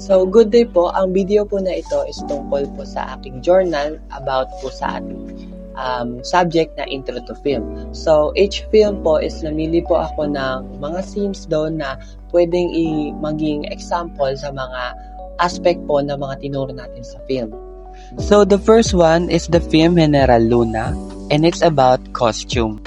So, good day po. Ang video po na ito is tungkol po sa aking journal about po sa ating subject na Intro to Film. So, each film po is namili po ako ng mga scenes doon na pwedeng maging example sa mga aspect po ng mga tinuro natin sa film. So, the first one is the film General Luna, and it's about costume.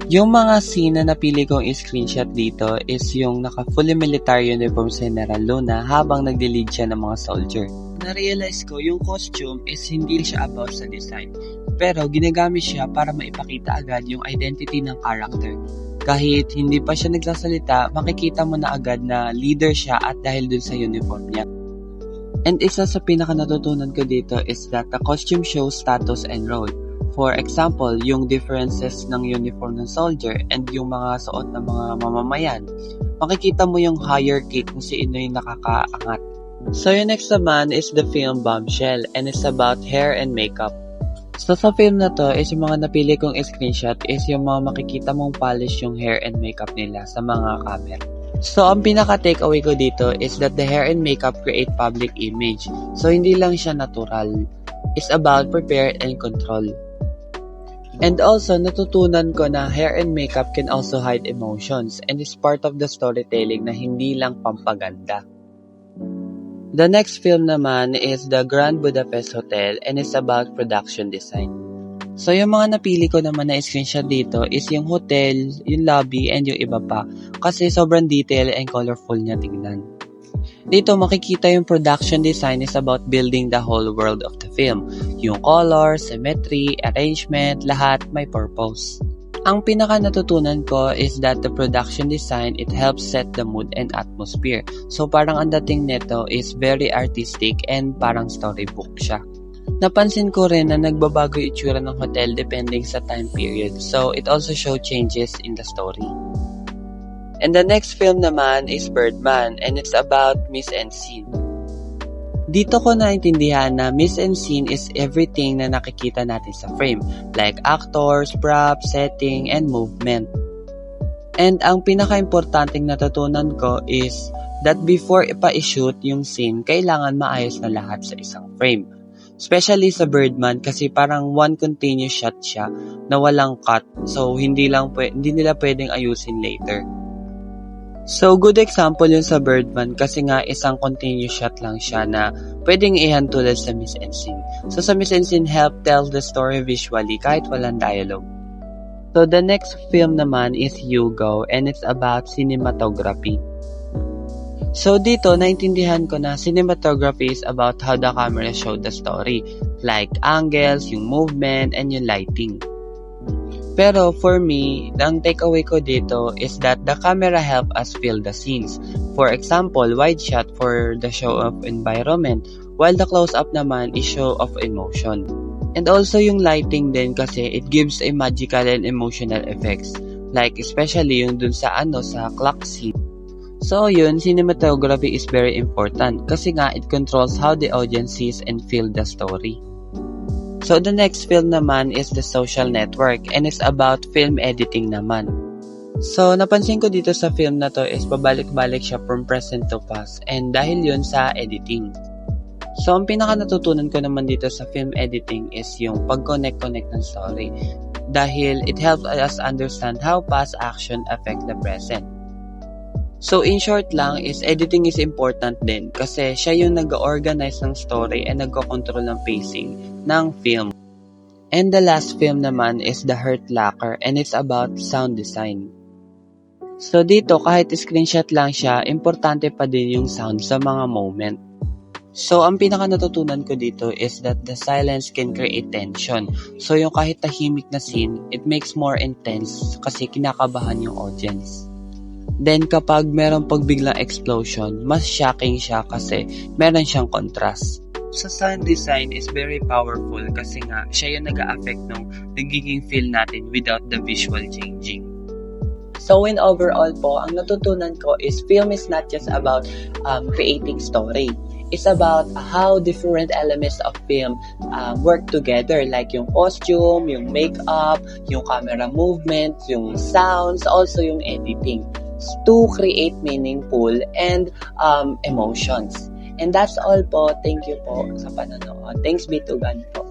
Yung mga scene na napili kong i-screenshot dito is yung naka-fully military uniform si General Luna habang nagde-lead siya ng mga soldier. Na-realize ko yung costume is hindi siya about sa design, pero ginagamit siya para maipakita agad yung identity ng character. Kahit hindi pa siya nagsasalita, makikita mo na agad na leader siya at dahil dun sa uniform niya. And isa sa pinaka-natutunan ko dito is that the costume shows status and role. For example, yung differences ng uniform ng soldier and yung mga suot ng mga mamamayan. Makikita mo yung hierarchy kung sino yung nakakaangat. So yung next naman is the film Bombshell, and it's about hair and makeup. So sa film na to is yung mga napili kong screenshot is yung mga makikita mong polish yung hair and makeup nila sa mga camera. So ang pinaka-takeaway ko dito is that the hair and makeup create public image. So hindi lang siya natural. It's about prepare and control. And also, natutunan ko na hair and makeup can also hide emotions and is part of the storytelling na hindi lang pampaganda. The next film naman is the Grand Budapest Hotel, and it's about production design. So yung mga napili ko naman na screenshot dito is yung hotel, yung lobby, and yung iba pa kasi sobrang detail and colorful niya tingnan. Dito makikita yung production design is about building the whole world of the film. Yung color, symmetry, arrangement, lahat may purpose. Ang pinaka natutunan ko is that the production design, it helps set the mood and atmosphere. So parang ang dating nito is very artistic and parang storybook siya. Napansin ko rin na nagbabago yung itsura ng hotel depending sa time period. So it also shows changes in the story. And the next film naman is Birdman, and it's about mise en scene. Dito ko naintindihan na mise en scene is everything na nakikita natin sa frame, like actors, props, setting, and movement. And ang pinaka-importanting natutunan ko is that before ipa-shoot yung scene, kailangan maayos na lahat sa isang frame. Especially sa Birdman kasi parang one continuous shot siya na walang cut, so hindi nila pwedeng ayusin later. So, good example yun sa Birdman kasi nga isang continuous shot lang siya na pwedeng ihantulad sa mise en scene. So, sa mise en scene, help tell the story visually kahit walang dialogue. So, the next film naman is Hugo, and it's about cinematography. So, dito, naintindihan ko na cinematography is about how the camera showed the story, like angles, yung movement, and yung lighting. Pero for me, ang takeaway ko dito is that the camera help us feel the scenes. For example, wide shot for the show of environment, while the close-up naman is show of emotion. And also yung lighting din kasi it gives a magical and emotional effects. Like especially yung dun sa clock scene. So yun, cinematography is very important kasi nga it controls how the audience sees and feel the story. So the next film naman is The Social Network, and it's about film editing naman. So napansin ko dito sa film na to is pabalik-balik siya from present to past, and dahil yun sa editing. So ang pinaka natutunan ko naman dito sa film editing is yung pag-connect ng story dahil it helps us understand how past action affect the present. So in short lang is editing is important din kasi siya yung nag-organize ng story and nag-control ng pacing ng film. And the last film naman is The Hurt Locker, and it's about sound design. So dito kahit screenshot lang siya, importante pa din yung sound sa mga moment. So ang pinaka natutunan ko dito is that the silence can create tension. So yung kahit tahimik na scene, it makes more intense kasi kinakabahan yung audience. Then kapag merong pagbiglang explosion, mas shocking siya kasi meron siyang contrast. Sa sound design is very powerful kasi nga siya yung nag-a-affect ng nagiging feel natin without the visual changing. So in overall po, ang natutunan ko is film is not just about creating story. It's about how different elements of film work together, like yung costume, yung makeup, yung camera movement, yung sounds, also yung editing. to create meaningful and emotions. And that's all po. Thank you po sa panonood. Thanks be to God po.